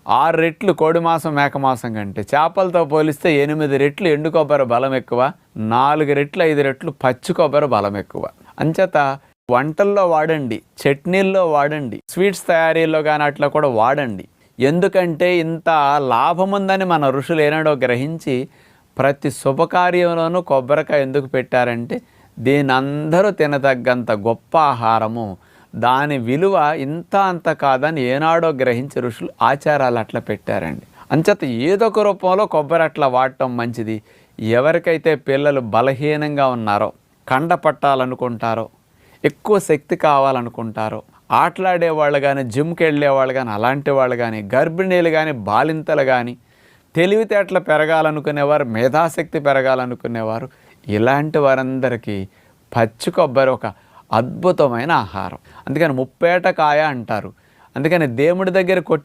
6 రెట్లు కోడి మాంసం మేక మాంసం కంటే, చేపలతో పోలిస్తే 8 రెట్లు ఎండు కొబ్బరి బలం ఎక్కువ, 4 రెట్లు 5 రెట్లు పచ్చి కొబ్బరి బలం ఎక్కువ. అంచేత వంటల్లో వాడండి, చట్నీల్లో వాడండి, స్వీట్స్ తయారీలో కానీ అట్లా కూడా వాడండి. ఎందుకంటే ఇంత లాభం ఉందని మన ఋషులు ఏనాడో గ్రహించి ప్రతి శుభకార్యంలోనూ కొబ్బరికాయ ఎందుకు పెట్టారంటే, దీని అందరూ తినదగ్గంత గొప్ప ఆహారము, దాని విలువ ఇంత అంత కాదని ఏనాడో గ్రహించి ఋషులు ఆచారాలు అట్లా పెట్టారండి. అంచేత ఏదో ఒక రూపంలో కొబ్బరి అట్లా వాడటం మంచిది. ఎవరికైతే పిల్లలు బలహీనంగా ఉన్నారో, కండ పట్టాలనుకుంటారో, ఎక్కువ శక్తి కావాలనుకుంటారో, ఆటలాడేవాళ్ళు కానీ, జిమ్కి వెళ్ళేవాళ్ళు కానీ, అలాంటి వాళ్ళు కానీ, గర్భిణీలు కానీ, బాలింతలు కానీ, తెలివితేటలు పెరగాలనుకునేవారు, మేధాశక్తి పెరగాలనుకునేవారు, ఇలాంటి వారందరికీ పచ్చి కొబ్బరి ఒక అద్భుతమైన ఆహారం. అందుకని ముప్పేట కాయ అంటారు. అందుకని దేవుడి దగ్గర కొట్టి